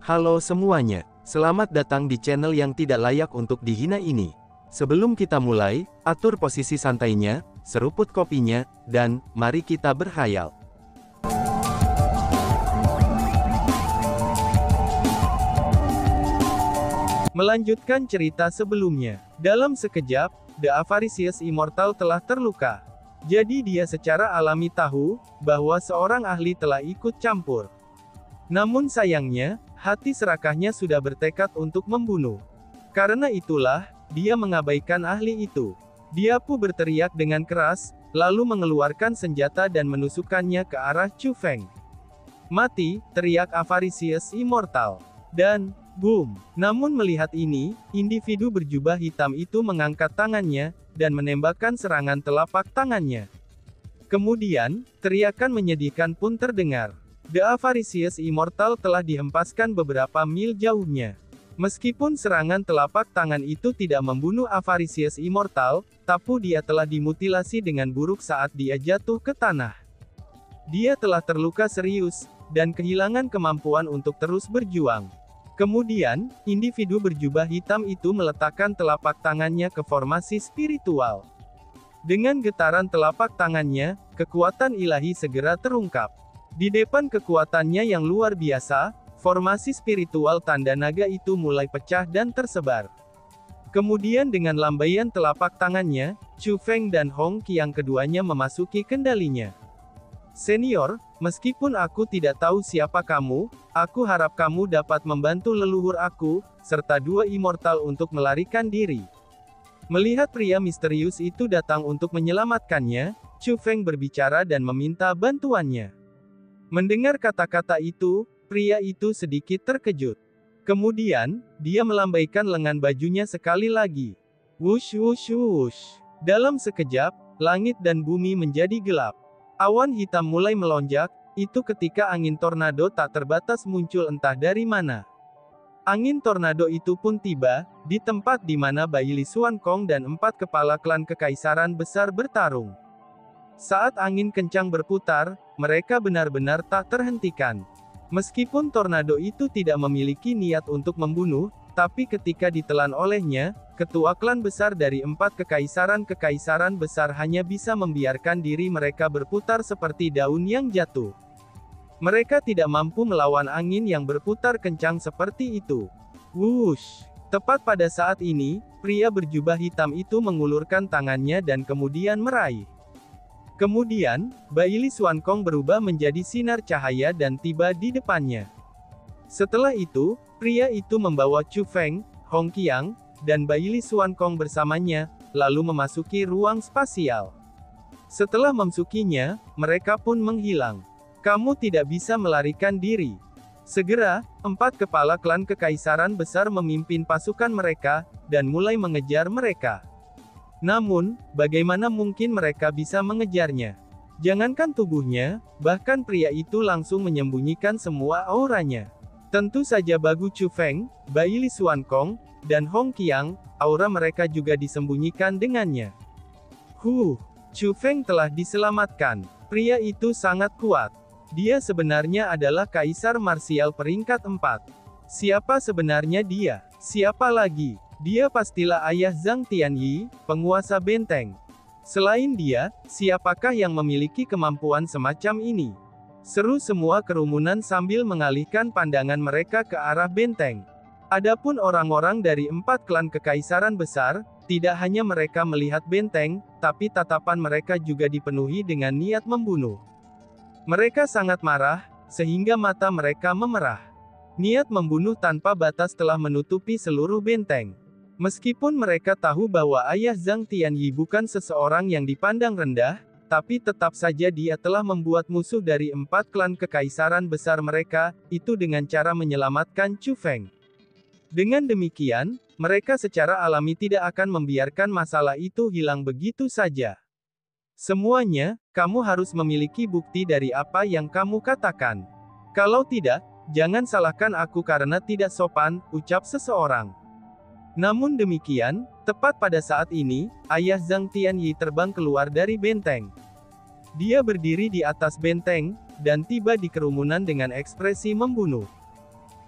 Halo semuanya, selamat datang di channel yang tidak layak untuk dihina ini. Sebelum kita mulai, atur posisi santainya, seruput kopinya, dan mari kita berkhayal. Melanjutkan cerita sebelumnya, dalam sekejap, The Avaricious Immortal telah terluka. Jadi dia secara alami tahu, bahwa seorang ahli telah ikut campur. Namun sayangnya, hati serakahnya sudah bertekad untuk membunuh. Karena itulah, dia mengabaikan ahli itu. Dia pun berteriak dengan keras, lalu mengeluarkan senjata dan menusukkannya ke arah Chu Feng. Mati, teriak Avaricious Immortal. Dan, boom. Namun melihat ini, individu berjubah hitam itu mengangkat tangannya, dan menembakkan serangan telapak tangannya. Kemudian, teriakan menyedihkan pun terdengar. The Avaricious Immortal telah dihempaskan beberapa mil jauhnya. Meskipun serangan telapak tangan itu tidak membunuh Avaricious Immortal, tapi dia telah dimutilasi dengan buruk saat dia jatuh ke tanah. Dia telah terluka serius, dan kehilangan kemampuan untuk terus berjuang. Kemudian, individu berjubah hitam itu meletakkan telapak tangannya ke formasi spiritual. Dengan getaran telapak tangannya, kekuatan ilahi segera terungkap. Di depan kekuatannya yang luar biasa, formasi spiritual tanda naga itu mulai pecah dan tersebar. Kemudian dengan lambaian telapak tangannya, Chu Feng dan Hong Qiang keduanya memasuki kendalinya. Senior, meskipun aku tidak tahu siapa kamu, aku harap kamu dapat membantu leluhur aku, serta dua immortal untuk melarikan diri. Melihat pria misterius itu datang untuk menyelamatkannya, Chu Feng berbicara dan meminta bantuannya. Mendengar kata-kata itu, pria itu sedikit terkejut. Kemudian, dia melambaikan lengan bajunya sekali lagi. Wush wush wush. Dalam sekejap, langit dan bumi menjadi gelap. Awan hitam mulai melonjak, itu ketika angin tornado tak terbatas muncul entah dari mana. Angin tornado itu pun tiba, di tempat di mana Bai Li Xuankong dan 4 kepala klan kekaisaran besar bertarung. Saat angin kencang berputar, mereka benar-benar tak terhentikan. Meskipun tornado itu tidak memiliki niat untuk membunuh, tapi ketika ditelan olehnya, ketua klan besar dari 4 kekaisaran besar hanya bisa membiarkan diri mereka berputar seperti daun yang jatuh. Mereka tidak mampu melawan angin yang berputar kencang seperti itu. Wush! Tepat pada saat ini, pria berjubah hitam itu mengulurkan tangannya dan kemudian meraih. Kemudian, Bai Li Xuankong berubah menjadi sinar cahaya dan tiba di depannya. Setelah itu, pria itu membawa Chu Feng, Hong Qiang, dan Bai Li Xuankong bersamanya, lalu memasuki ruang spasial. Setelah memasukinya, mereka pun menghilang. Kamu tidak bisa melarikan diri. Segera, 4 kepala klan kekaisaran besar memimpin pasukan mereka, dan mulai mengejar mereka. Namun, bagaimana mungkin mereka bisa mengejarnya? Jangankan tubuhnya, bahkan pria itu langsung menyembunyikan semua auranya. Tentu saja Bagu Chu Feng, Bai Li Xuankong, dan Hong Qiang, aura mereka juga disembunyikan dengannya. Chu Feng telah diselamatkan. Pria itu sangat kuat. Dia sebenarnya adalah kaisar marsial peringkat 4. Siapa sebenarnya dia? Siapa lagi? Dia pastilah ayah Zhang Tianyi, penguasa benteng. Selain dia, siapakah yang memiliki kemampuan semacam ini? Seru semua kerumunan sambil mengalihkan pandangan mereka ke arah benteng. Adapun orang-orang dari 4 klan kekaisaran besar, tidak hanya mereka melihat benteng, tapi tatapan mereka juga dipenuhi dengan niat membunuh. Mereka sangat marah, sehingga mata mereka memerah. Niat membunuh tanpa batas telah menutupi seluruh benteng. Meskipun mereka tahu bahwa ayah Zhang Tianyi bukan seseorang yang dipandang rendah, tapi tetap saja dia telah membuat musuh dari 4 klan kekaisaran besar mereka, itu dengan cara menyelamatkan Chu Feng. Dengan demikian, mereka secara alami tidak akan membiarkan masalah itu hilang begitu saja. Semuanya, kamu harus memiliki bukti dari apa yang kamu katakan. Kalau tidak, jangan salahkan aku karena tidak sopan, ucap seseorang. Namun demikian, tepat pada saat ini, ayah Zhang Tianyi terbang keluar dari benteng. Dia berdiri di atas benteng, dan tiba di kerumunan dengan ekspresi membunuh.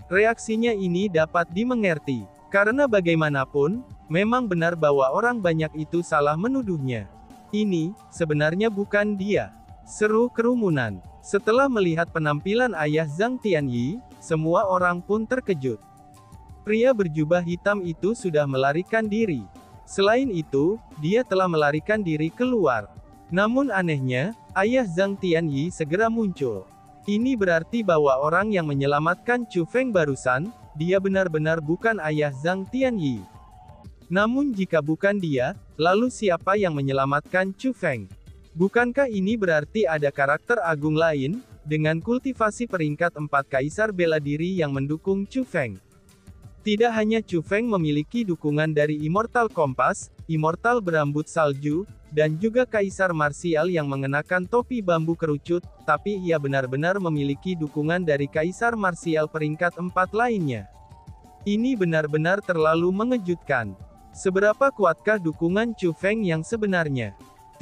Reaksinya ini dapat dimengerti. Karena bagaimanapun, memang benar bahwa orang banyak itu salah menuduhnya. Ini, sebenarnya bukan dia. Seru kerumunan. Setelah melihat penampilan ayah Zhang Tianyi, semua orang pun terkejut. Pria berjubah hitam itu sudah melarikan diri. Selain itu, dia telah melarikan diri keluar. Namun anehnya, ayah Zhang Tianyi segera muncul. Ini berarti bahwa orang yang menyelamatkan Chu Feng barusan, dia benar-benar bukan ayah Zhang Tianyi. Namun jika bukan dia, lalu siapa yang menyelamatkan Chu Feng? Bukankah ini berarti ada karakter agung lain, dengan kultivasi peringkat 4 kaisar bela diri yang mendukung Chu Feng? Tidak hanya Chu Feng memiliki dukungan dari Immortal Kompas, Immortal Berambut Salju, dan juga Kaisar Marsial yang mengenakan topi bambu kerucut, tapi ia benar-benar memiliki dukungan dari Kaisar Marsial peringkat 4 lainnya. Ini benar-benar terlalu mengejutkan. Seberapa kuatkah dukungan Chu Feng yang sebenarnya?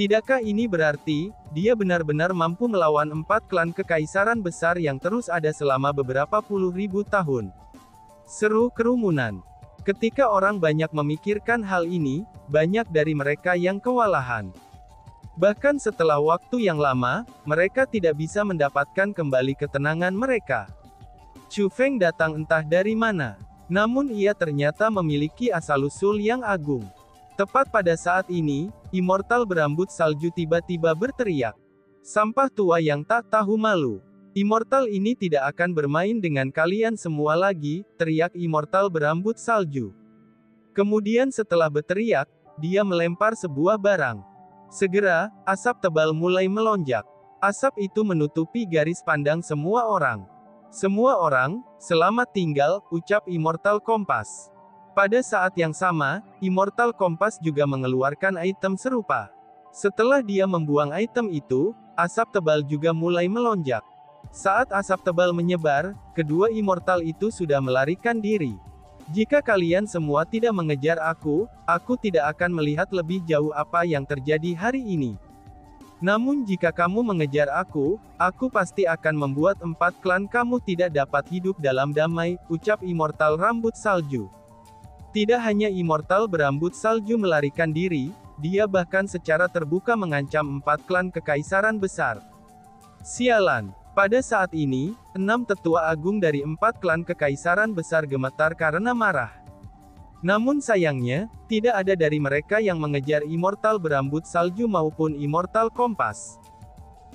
Tidakkah ini berarti, dia benar-benar mampu melawan 4 klan kekaisaran besar yang terus ada selama beberapa puluh ribu tahun? Seru kerumunan. Ketika orang banyak memikirkan hal ini, banyak dari mereka yang kewalahan. Bahkan setelah waktu yang lama, mereka tidak bisa mendapatkan kembali ketenangan mereka. Chu Feng datang entah dari mana. Namun ia ternyata memiliki asal-usul yang agung. Tepat pada saat ini, Immortal Berambut Salju tiba-tiba berteriak. Sampah tua yang tak tahu malu. Immortal ini tidak akan bermain dengan kalian semua lagi, teriak Immortal Berambut Salju. Kemudian setelah berteriak, dia melempar sebuah barang. Segera, asap tebal mulai melonjak. Asap itu menutupi garis pandang semua orang. Semua orang, selamat tinggal, ucap Immortal Kompas. Pada saat yang sama, Immortal Kompas juga mengeluarkan item serupa. Setelah dia membuang item itu, asap tebal juga mulai melonjak. Saat asap tebal menyebar, kedua immortal itu sudah melarikan diri. Jika kalian semua tidak mengejar aku tidak akan melihat lebih jauh apa yang terjadi hari ini. Namun jika kamu mengejar aku pasti akan membuat 4 klan kamu tidak dapat hidup dalam damai, ucap Immortal Rambut Salju. Tidak hanya Immortal Berambut Salju melarikan diri, dia bahkan secara terbuka mengancam 4 klan kekaisaran besar. Sialan. Pada saat ini, 6 tetua agung dari 4 klan kekaisaran besar gemetar karena marah. Namun sayangnya, tidak ada dari mereka yang mengejar Immortal Berambut Salju maupun Immortal Kompas.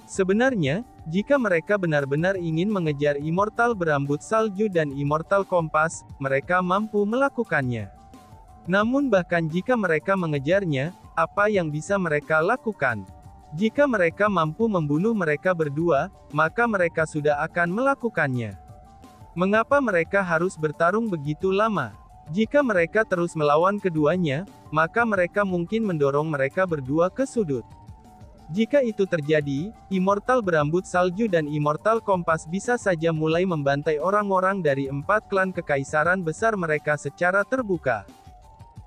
Sebenarnya, jika mereka benar-benar ingin mengejar Immortal Berambut Salju dan Immortal Kompas, mereka mampu melakukannya. Namun bahkan jika mereka mengejarnya, apa yang bisa mereka lakukan? Jika mereka mampu membunuh mereka berdua, maka mereka sudah akan melakukannya. Mengapa mereka harus bertarung begitu lama? Jika mereka terus melawan keduanya, maka mereka mungkin mendorong mereka berdua ke sudut. Jika itu terjadi, Immortal Berambut Salju dan Immortal Kompas bisa saja mulai membantai orang-orang dari 4 klan kekaisaran besar mereka secara terbuka.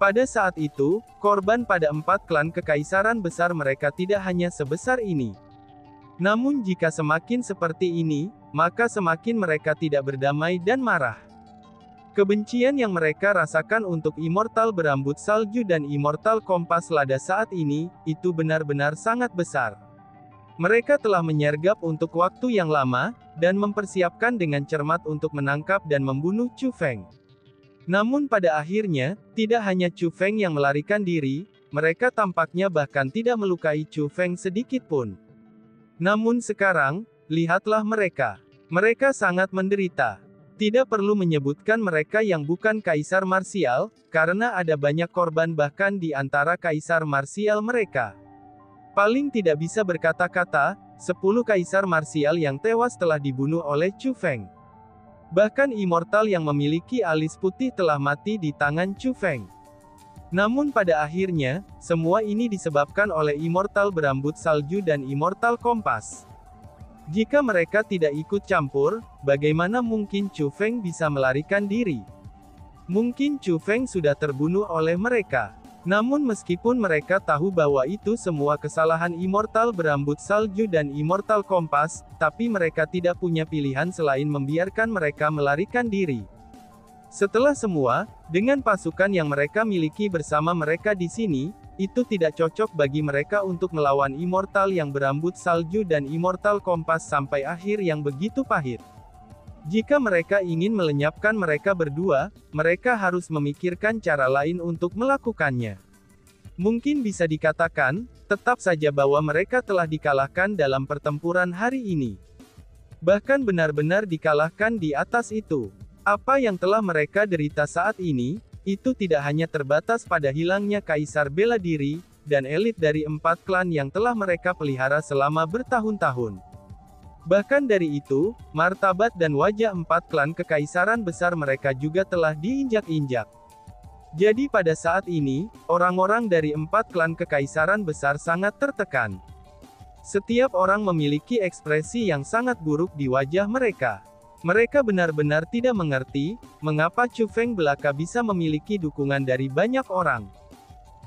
Pada saat itu, korban pada 4 klan kekaisaran besar mereka tidak hanya sebesar ini. Namun jika semakin seperti ini, maka semakin mereka tidak berdamai dan marah. Kebencian yang mereka rasakan untuk Immortal Berambut Salju dan Immortal Kompas pada saat ini, itu benar-benar sangat besar. Mereka telah menyergap untuk waktu yang lama, dan mempersiapkan dengan cermat untuk menangkap dan membunuh Chu Feng. Namun pada akhirnya, tidak hanya Chu Feng yang melarikan diri, mereka tampaknya bahkan tidak melukai Chu Feng sedikit pun. Namun sekarang, lihatlah mereka. Mereka sangat menderita. Tidak perlu menyebutkan mereka yang bukan Kaisar Marsial, karena ada banyak korban bahkan di antara Kaisar Marsial mereka. Paling tidak bisa berkata-kata, 10 Kaisar Marsial yang tewas telah dibunuh oleh Chu Feng. Bahkan Immortal yang memiliki alis putih telah mati di tangan Chu Feng. Namun pada akhirnya, semua ini disebabkan oleh Immortal Berambut Salju dan Immortal Kompas. Jika mereka tidak ikut campur, bagaimana mungkin Chu Feng bisa melarikan diri? Mungkin Chu Feng sudah terbunuh oleh mereka. Namun meskipun mereka tahu bahwa itu semua kesalahan Immortal Berambut Salju dan Immortal Kompas, tapi mereka tidak punya pilihan selain membiarkan mereka melarikan diri. Setelah semua, dengan pasukan yang mereka miliki bersama mereka di sini, itu tidak cocok bagi mereka untuk melawan Immortal yang berambut salju dan Immortal kompas sampai akhir yang begitu pahit. Jika mereka ingin melenyapkan mereka berdua, mereka harus memikirkan cara lain untuk melakukannya. Mungkin bisa dikatakan, tetap saja bahwa mereka telah dikalahkan dalam pertempuran hari ini. Bahkan benar-benar dikalahkan di atas itu. Apa yang telah mereka derita saat ini, itu tidak hanya terbatas pada hilangnya Kaisar Bela Diri, dan elit dari 4 klan yang telah mereka pelihara selama bertahun-tahun. Bahkan dari itu, martabat dan wajah 4 klan kekaisaran besar mereka juga telah diinjak-injak. Jadi pada saat ini, orang-orang dari 4 klan kekaisaran besar sangat tertekan. Setiap orang memiliki ekspresi yang sangat buruk di wajah mereka. Mereka benar-benar tidak mengerti, mengapa Chu Feng belaka bisa memiliki dukungan dari banyak orang.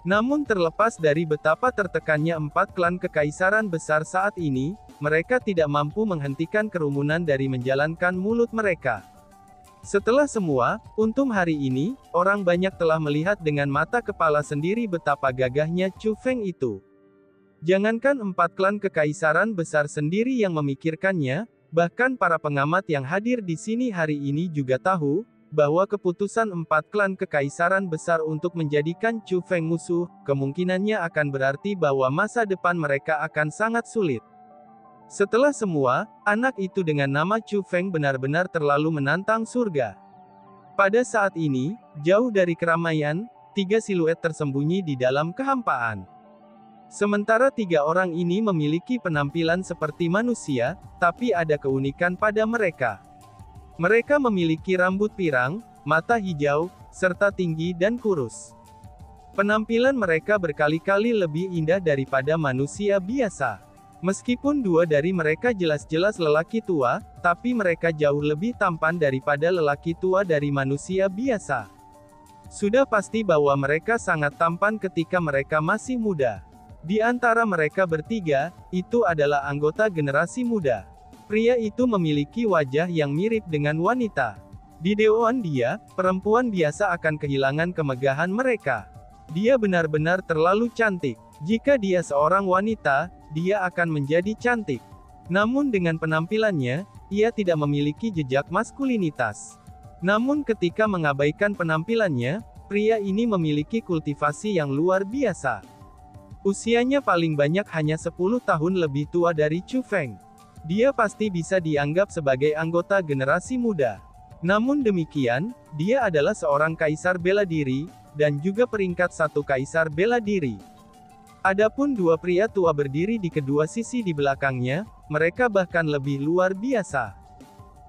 Namun terlepas dari betapa tertekannya 4 klan kekaisaran besar saat ini, mereka tidak mampu menghentikan kerumunan dari menjalankan mulut mereka. Setelah semua, untung hari ini, orang banyak telah melihat dengan mata kepala sendiri betapa gagahnya Chu Feng itu. Jangankan 4 klan kekaisaran besar sendiri yang memikirkannya, bahkan para pengamat yang hadir di sini hari ini juga tahu, bahwa keputusan 4 klan kekaisaran besar untuk menjadikan Chu Feng musuh, kemungkinannya akan berarti bahwa masa depan mereka akan sangat sulit. Setelah semua, anak itu dengan nama Chu Feng benar-benar terlalu menantang surga. Pada saat ini, jauh dari keramaian, 3 siluet tersembunyi di dalam kehampaan. Sementara 3 orang ini memiliki penampilan seperti manusia, tapi ada keunikan pada mereka. Mereka memiliki rambut pirang, mata hijau, serta tinggi dan kurus. Penampilan mereka berkali-kali lebih indah daripada manusia biasa. Meskipun 2 dari mereka jelas-jelas lelaki tua, tapi mereka jauh lebih tampan daripada lelaki tua dari manusia biasa. Sudah pasti bahwa mereka sangat tampan ketika mereka masih muda. Di antara mereka bertiga, itu adalah anggota generasi muda. Pria itu memiliki wajah yang mirip dengan wanita. Di dewan dia, perempuan biasa akan kehilangan kemegahan mereka. Dia benar-benar terlalu cantik. Jika dia seorang wanita, dia akan menjadi cantik. Namun dengan penampilannya, ia tidak memiliki jejak maskulinitas. Namun ketika mengabaikan penampilannya, pria ini memiliki kultivasi yang luar biasa. Usianya paling banyak hanya 10 tahun lebih tua dari Chu Feng. Dia pasti bisa dianggap sebagai anggota generasi muda. Namun demikian, dia adalah seorang kaisar bela diri, dan juga peringkat 1 kaisar bela diri. Adapun 2 pria tua berdiri di kedua sisi di belakangnya, mereka bahkan lebih luar biasa.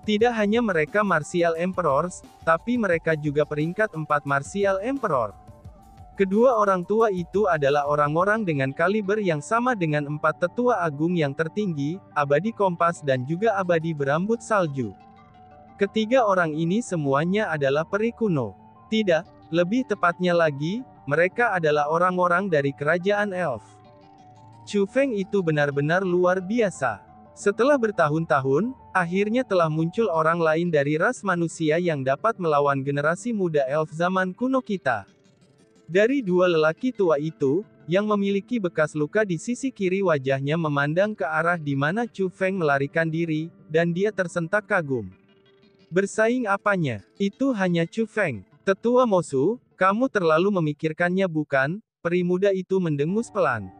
Tidak hanya mereka Martial Emperors, tapi mereka juga peringkat 4 Martial Emperor. Kedua orang tua itu adalah orang-orang dengan kaliber yang sama dengan 4 tetua agung yang tertinggi, abadi kompas dan juga abadi berambut salju. Ketiga orang ini semuanya adalah peri kuno. Tidak, lebih tepatnya lagi, mereka adalah orang-orang dari kerajaan elf. Chu Feng itu benar-benar luar biasa. Setelah bertahun-tahun, akhirnya telah muncul orang lain dari ras manusia yang dapat melawan generasi muda elf zaman kuno kita. Dari 2 lelaki tua itu, yang memiliki bekas luka di sisi kiri wajahnya memandang ke arah di mana Chu Feng melarikan diri, dan dia tersentak kagum. Bersaing apanya? Itu hanya Chu Feng. Tetua Mosu, kamu terlalu memikirkannya bukan? Peri muda itu mendengus pelan.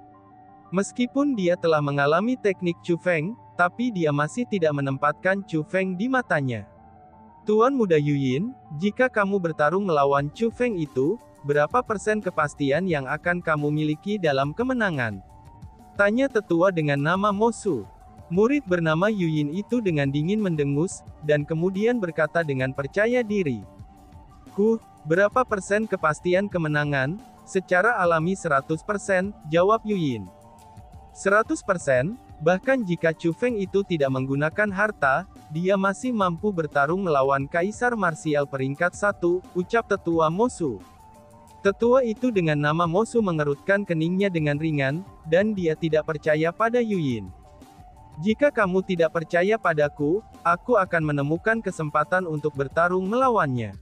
Meskipun dia telah mengalami teknik Chu Feng, tapi dia masih tidak menempatkan Chu Feng di matanya. Tuan muda Yuyin, jika kamu bertarung melawan Chu Feng itu, berapa persen kepastian yang akan kamu miliki dalam kemenangan? Tanya tetua dengan nama Mosu. Murid bernama Yuyin itu dengan dingin mendengus, dan kemudian berkata dengan percaya diri. Berapa persen kepastian kemenangan? Secara alami 100%, jawab Yuyin. 100%? Bahkan jika Chu Feng itu tidak menggunakan harta, dia masih mampu bertarung melawan Kaisar Marsial peringkat 1, ucap tetua Mosu. Tetua itu dengan nama Mosu mengerutkan keningnya dengan ringan, dan dia tidak percaya pada Yuyin. Jika kamu tidak percaya padaku, aku akan menemukan kesempatan untuk bertarung melawannya.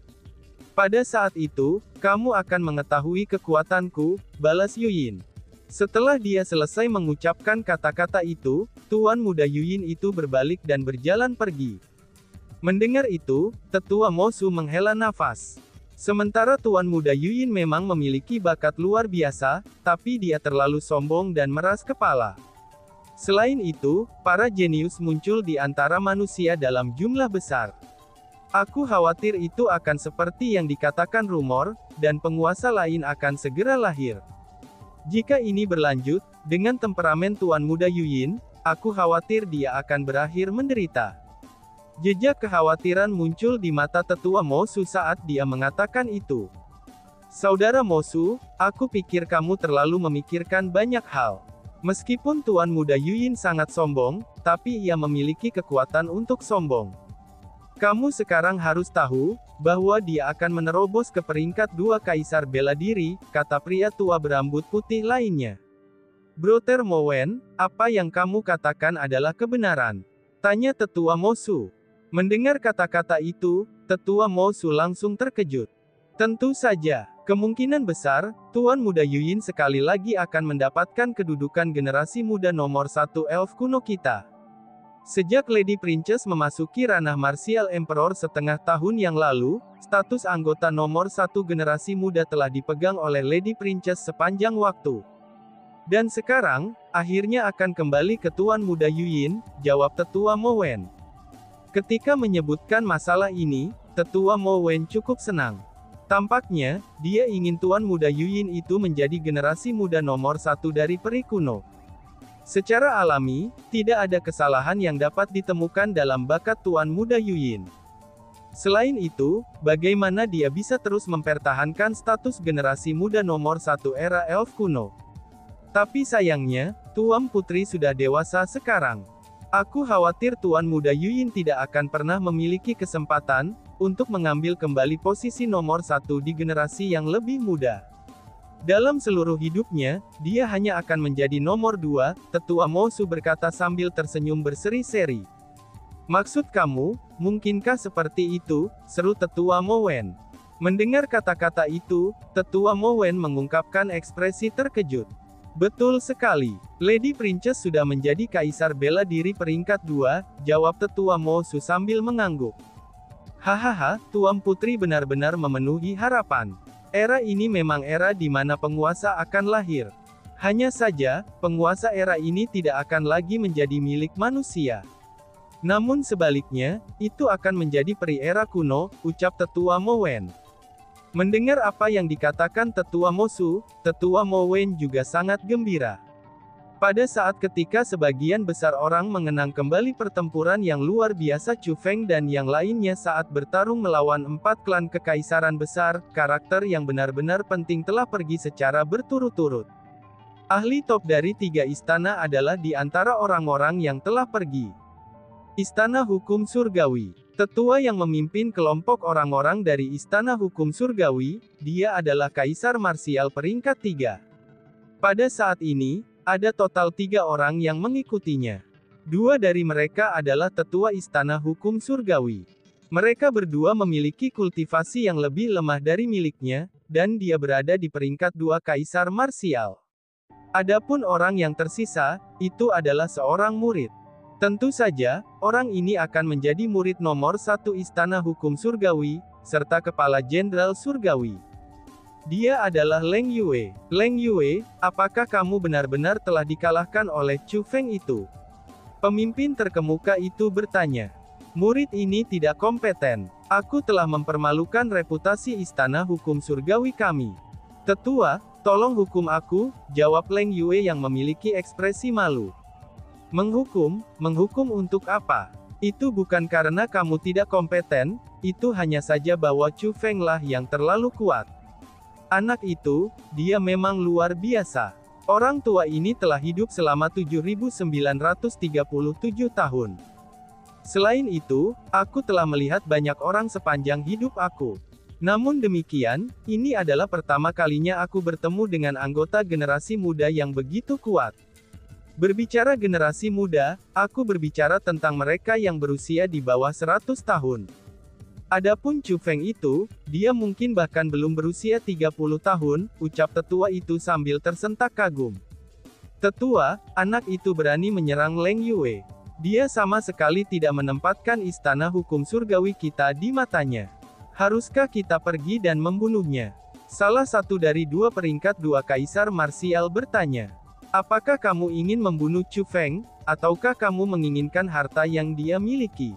Pada saat itu, kamu akan mengetahui kekuatanku, balas Yuyin. Setelah dia selesai mengucapkan kata-kata itu, Tuan Muda Yuyin itu berbalik dan berjalan pergi. Mendengar itu, Tetua Mosu menghela nafas. Sementara Tuan Muda Yuyin memang memiliki bakat luar biasa, tapi dia terlalu sombong dan meras kepala. Selain itu, para jenius muncul di antara manusia dalam jumlah besar. Aku khawatir itu akan seperti yang dikatakan rumor, dan penguasa lain akan segera lahir. Jika ini berlanjut, dengan temperamen Tuan Muda Yuyin, aku khawatir dia akan berakhir menderita. Jejak kekhawatiran muncul di mata Tetua Mosu saat dia mengatakan itu. Saudara Mosu, aku pikir kamu terlalu memikirkan banyak hal. Meskipun Tuan Muda Yuyin sangat sombong, tapi ia memiliki kekuatan untuk sombong. Kamu sekarang harus tahu, bahwa dia akan menerobos ke peringkat 2 kaisar bela diri, kata pria tua berambut putih lainnya. Brother Mowen, apa yang kamu katakan adalah kebenaran? Tanya Tetua Mosu. Mendengar kata-kata itu, Tetua Mosu langsung terkejut. Tentu saja, kemungkinan besar, Tuan Muda Yuyin sekali lagi akan mendapatkan kedudukan generasi muda nomor 1 elf kuno kita. Sejak Lady Princess memasuki ranah Martial Emperor setengah tahun yang lalu, status anggota nomor 1 generasi muda telah dipegang oleh Lady Princess sepanjang waktu. Dan sekarang, akhirnya akan kembali ke Tuan Muda Yuyin, jawab Tetua Mowen. Ketika menyebutkan masalah ini, Tetua Mowen cukup senang. Tampaknya, dia ingin Tuan Muda Yuyin itu menjadi generasi muda nomor 1 dari peri kuno. Secara alami, tidak ada kesalahan yang dapat ditemukan dalam bakat Tuan Muda Yuyin. Selain itu, bagaimana dia bisa terus mempertahankan status generasi muda nomor 1 era elf kuno? Tapi sayangnya, Tuan Putri sudah dewasa sekarang. Aku khawatir Tuan Muda Yuyin tidak akan pernah memiliki kesempatan untuk mengambil kembali posisi nomor 1 di generasi yang lebih muda. Dalam seluruh hidupnya, dia hanya akan menjadi nomor 2, Tetua Mosu berkata sambil tersenyum berseri-seri. Maksud kamu, mungkinkah seperti itu, seru Tetua Mowen. Mendengar kata-kata itu, Tetua Mowen mengungkapkan ekspresi terkejut. Betul sekali, Lady Princess sudah menjadi kaisar bela diri peringkat 2, jawab Tetua Mosu sambil mengangguk. Hahaha, Tuan Putri benar-benar memenuhi harapan. Era ini memang era di mana penguasa akan lahir. Hanya saja, penguasa era ini tidak akan lagi menjadi milik manusia. Namun sebaliknya, itu akan menjadi peri era kuno, ucap Tetua Mowen. Mendengar apa yang dikatakan Tetua Mosu, Tetua Mowen juga sangat gembira. Pada saat ketika sebagian besar orang mengenang kembali pertempuran yang luar biasa Chu Feng dan yang lainnya saat bertarung melawan 4 klan kekaisaran besar, karakter yang benar-benar penting telah pergi secara berturut-turut. Ahli top dari 3 istana adalah di antara orang-orang yang telah pergi. Istana Hukum Surgawi. Tetua yang memimpin kelompok orang-orang dari Istana Hukum Surgawi, dia adalah Kaisar Marsial peringkat 3. Pada saat ini, ada total 3 orang yang mengikutinya. 2 dari mereka adalah Tetua Istana Hukum Surgawi. Mereka berdua memiliki kultivasi yang lebih lemah dari miliknya, dan dia berada di peringkat 2 Kaisar Marsial. Adapun orang yang tersisa, itu adalah seorang murid. Tentu saja, orang ini akan menjadi murid nomor 1 Istana Hukum Surgawi, serta Kepala Jenderal Surgawi. Dia adalah Leng Yue. Leng Yue, apakah kamu benar-benar telah dikalahkan oleh Chu Feng itu? Pemimpin terkemuka itu bertanya. Murid ini tidak kompeten. Aku telah mempermalukan reputasi Istana Hukum Surgawi kami. Tetua, tolong hukum aku, jawab Leng Yue yang memiliki ekspresi malu. Menghukum untuk apa? Itu bukan karena kamu tidak kompeten, itu hanya saja bahwa Chu Feng lah yang terlalu kuat. Anak itu, dia memang luar biasa. Orang tua ini telah hidup selama 7.937 tahun. Selain itu, aku telah melihat banyak orang sepanjang hidup aku. Namun demikian, ini adalah pertama kalinya aku bertemu dengan anggota generasi muda yang begitu kuat. Berbicara generasi muda, aku berbicara tentang mereka yang berusia di bawah 100 tahun. Adapun Chu Feng itu, dia mungkin bahkan belum berusia 30 tahun, ucap tetua itu sambil tersentak kagum. Tetua, anak itu berani menyerang Leng Yue. Dia sama sekali tidak menempatkan istana hukum surgawi kita di matanya. Haruskah kita pergi dan membunuhnya? Salah satu dari dua peringkat dua kaisar marsial bertanya. Apakah kamu ingin membunuh Chu Feng, ataukah kamu menginginkan harta yang dia miliki?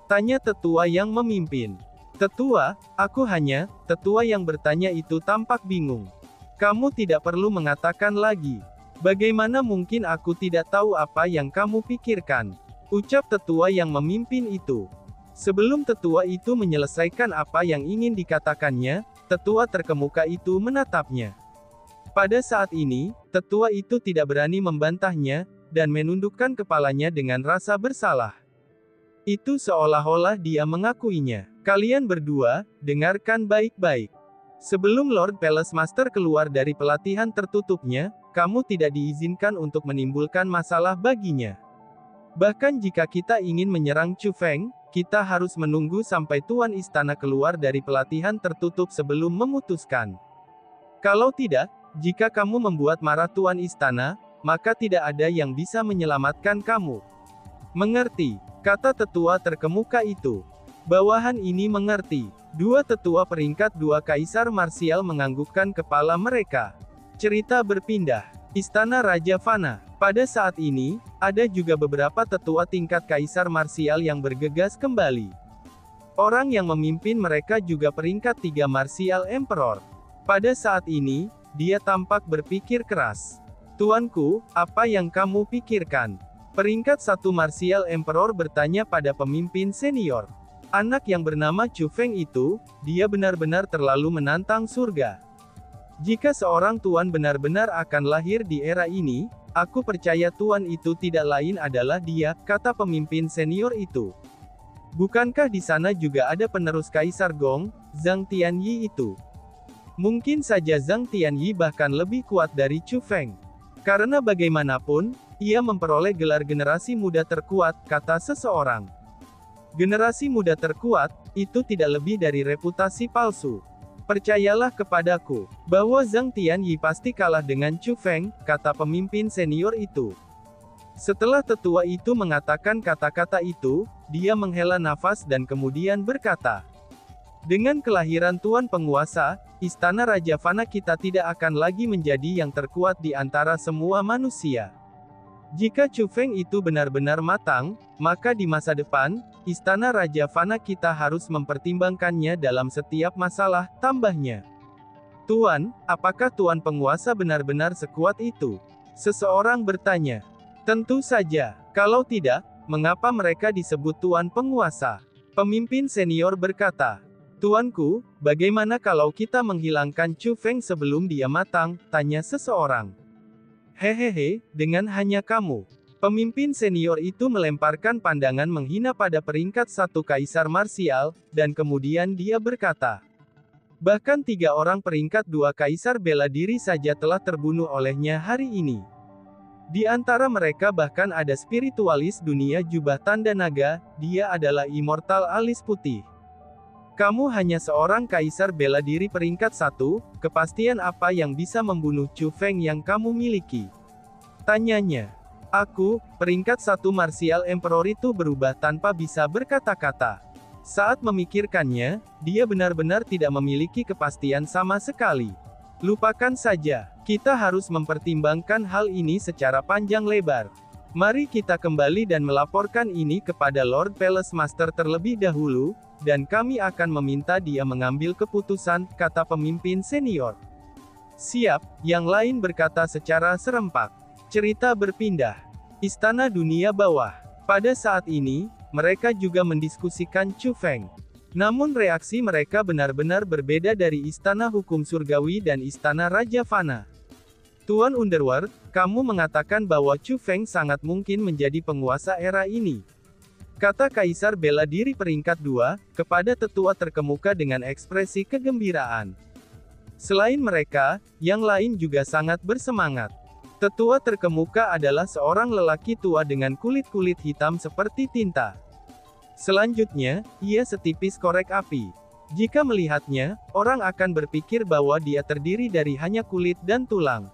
Tanya tetua yang memimpin. Tetua, aku hanya, tetua yang bertanya itu tampak bingung. Kamu tidak perlu mengatakan lagi. Bagaimana mungkin aku tidak tahu apa yang kamu pikirkan? Ucap tetua yang memimpin itu. Sebelum tetua itu menyelesaikan apa yang ingin dikatakannya, tetua terkemuka itu menatapnya. Pada saat ini, tetua itu tidak berani membantahnya, dan menundukkan kepalanya dengan rasa bersalah. Itu seolah-olah dia mengakuinya. Kalian berdua, dengarkan baik-baik. Sebelum Lord Palace Master keluar dari pelatihan tertutupnya, kamu tidak diizinkan untuk menimbulkan masalah baginya. Bahkan jika kita ingin menyerang Chu Feng, kita harus menunggu sampai Tuan Istana keluar dari pelatihan tertutup sebelum memutuskan. Kalau tidak, jika kamu membuat marah Tuan Istana, maka tidak ada yang bisa menyelamatkan kamu. Mengerti? Kata tetua terkemuka itu. Bawahan ini mengerti. Dua tetua peringkat dua kaisar marsial menganggukkan kepala mereka. Cerita berpindah. Istana Raja Fana. Pada saat ini, ada juga beberapa tetua tingkat kaisar marsial yang bergegas kembali. Orang yang memimpin mereka juga peringkat 3 marsial emperor. Pada saat ini, dia tampak berpikir keras. Tuanku, apa yang kamu pikirkan? Peringkat 1 marsial emperor bertanya pada pemimpin senior. Anak yang bernama Chu Feng itu, dia benar-benar terlalu menantang surga. Jika seorang tuan benar-benar akan lahir di era ini, aku percaya tuan itu tidak lain adalah dia, kata pemimpin senior itu. Bukankah di sana juga ada penerus Kaisar Gong, Zhang Tianyi itu? Mungkin saja Zhang Tianyi bahkan lebih kuat dari Chu Feng. Karena bagaimanapun, ia memperoleh gelar generasi muda terkuat, kata seseorang. Generasi muda terkuat, itu tidak lebih dari reputasi palsu. Percayalah kepadaku, bahwa Zhang Tianyi pasti kalah dengan Chu Feng, kata pemimpin senior itu. Setelah tetua itu mengatakan kata-kata itu, dia menghela nafas dan kemudian berkata, dengan kelahiran Tuan Penguasa, Istana Raja Fana kita tidak akan lagi menjadi yang terkuat di antara semua manusia. Jika Chu Feng itu benar-benar matang, maka di masa depan, Istana Raja Fana kita harus mempertimbangkannya dalam setiap masalah, tambahnya. Tuan, apakah Tuan Penguasa benar-benar sekuat itu? Seseorang bertanya. Tentu saja, kalau tidak, mengapa mereka disebut Tuan Penguasa? Pemimpin senior berkata. Tuanku, bagaimana kalau kita menghilangkan Chu Feng sebelum dia matang? Tanya seseorang. Hehehe, dengan hanya kamu. Pemimpin senior itu melemparkan pandangan menghina pada peringkat 1 kaisar marsial, dan kemudian dia berkata. Bahkan 3 orang peringkat 2 kaisar bela diri saja telah terbunuh olehnya hari ini. Di antara mereka bahkan ada spiritualis dunia jubah tanda naga, dia adalah immortal alis putih. Kamu hanya seorang kaisar bela diri peringkat 1, kepastian apa yang bisa membunuh Chu Feng yang kamu miliki? Tanyanya. Aku, peringkat 1 martial emperor itu berubah tanpa bisa berkata-kata. Saat memikirkannya, dia benar-benar tidak memiliki kepastian sama sekali. Lupakan saja, kita harus mempertimbangkan hal ini secara panjang lebar. Mari kita kembali dan melaporkan ini kepada Lord Palace Master terlebih dahulu, dan kami akan meminta dia mengambil keputusan, kata pemimpin senior. Siap, yang lain berkata secara serempak. Cerita berpindah. Istana Dunia Bawah. Pada saat ini, mereka juga mendiskusikan Chu Feng. Namun reaksi mereka benar-benar berbeda dari Istana Hukum Surgawi dan Istana Raja Fana. Tuan Underworld, kamu mengatakan bahwa Chu Feng sangat mungkin menjadi penguasa era ini. Kata Kaisar bela diri peringkat 2, kepada tetua terkemuka dengan ekspresi kegembiraan. Selain mereka, yang lain juga sangat bersemangat. Tetua terkemuka adalah seorang lelaki tua dengan kulit-kulit hitam seperti tinta. Selanjutnya, ia setipis korek api. Jika melihatnya, orang akan berpikir bahwa dia terdiri dari hanya kulit dan tulang.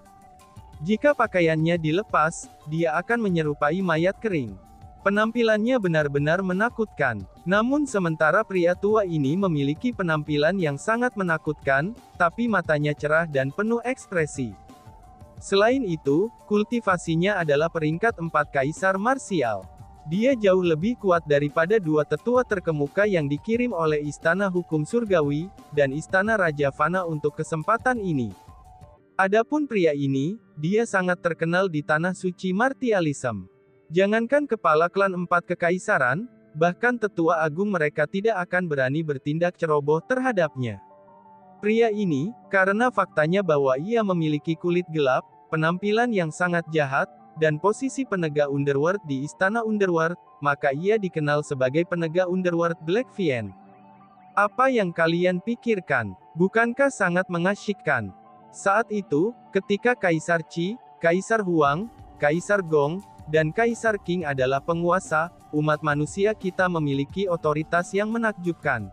Jika pakaiannya dilepas, dia akan menyerupai mayat kering. Penampilannya benar-benar menakutkan. Namun sementara pria tua ini memiliki penampilan yang sangat menakutkan, tapi matanya cerah dan penuh ekspresi. Selain itu, kultivasinya adalah peringkat 4 kaisar marsial. Dia jauh lebih kuat daripada dua tetua terkemuka yang dikirim oleh Istana Hukum Surgawi, dan Istana Raja Fana untuk kesempatan ini. Adapun pria ini, dia sangat terkenal di Tanah Suci Martialism. Jangankan kepala klan 4 kekaisaran, bahkan tetua agung mereka tidak akan berani bertindak ceroboh terhadapnya. Pria ini, karena faktanya bahwa ia memiliki kulit gelap, penampilan yang sangat jahat, dan posisi penegak Underworld di Istana Underworld, maka ia dikenal sebagai penegak Underworld Black Fiend. Apa yang kalian pikirkan? Bukankah sangat mengasyikkan? Saat itu, ketika Kaisar Qi, Kaisar Huang, Kaisar Gong, dan Kaisar Qing adalah penguasa, umat manusia kita memiliki otoritas yang menakjubkan.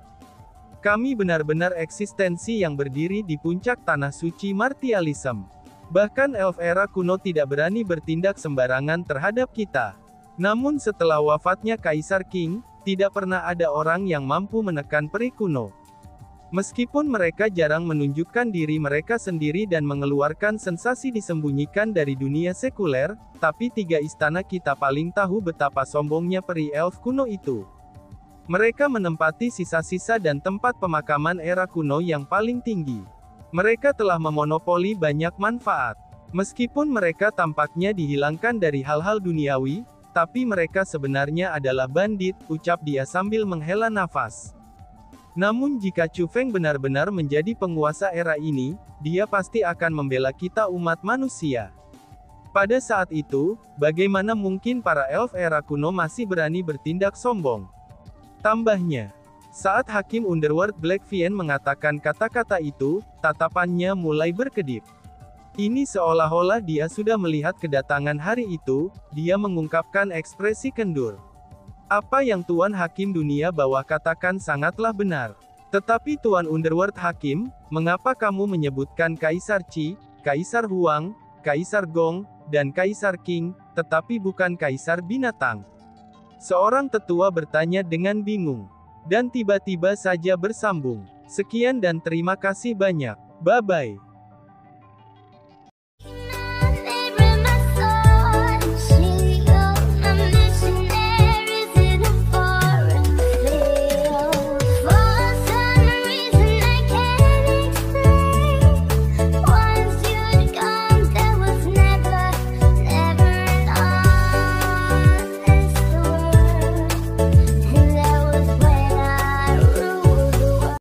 Kami benar-benar eksistensi yang berdiri di puncak Tanah Suci Martialism. Bahkan elf era kuno tidak berani bertindak sembarangan terhadap kita. Namun setelah wafatnya Kaisar Qing, tidak pernah ada orang yang mampu menekan peri kuno. Meskipun mereka jarang menunjukkan diri mereka sendiri dan mengeluarkan sensasi disembunyikan dari dunia sekuler, tapi 3 istana kita paling tahu betapa sombongnya peri elf kuno itu. Mereka menempati sisa-sisa dan tempat pemakaman era kuno yang paling tinggi. Mereka telah memonopoli banyak manfaat. Meskipun mereka tampaknya dihilangkan dari hal-hal duniawi, tapi mereka sebenarnya adalah bandit, ucap dia sambil menghela nafas. Namun jika Chu Feng benar-benar menjadi penguasa era ini, dia pasti akan membela kita umat manusia. Pada saat itu, bagaimana mungkin para elf era kuno masih berani bertindak sombong? Tambahnya, saat Hakim Underworld Black Fiend mengatakan kata-kata itu, tatapannya mulai berkedip. Ini seolah-olah dia sudah melihat kedatangan hari itu, dia mengungkapkan ekspresi kendur. Apa yang Tuan Hakim Dunia Bawah katakan sangatlah benar. Tetapi Tuan Underworld Hakim, mengapa kamu menyebutkan Kaisar Qi, Kaisar Huang, Kaisar Gong, dan Kaisar Qing, tetapi bukan Kaisar Binatang? Seorang tetua bertanya dengan bingung. Dan tiba-tiba saja bersambung. Sekian dan terima kasih banyak. Bye-bye.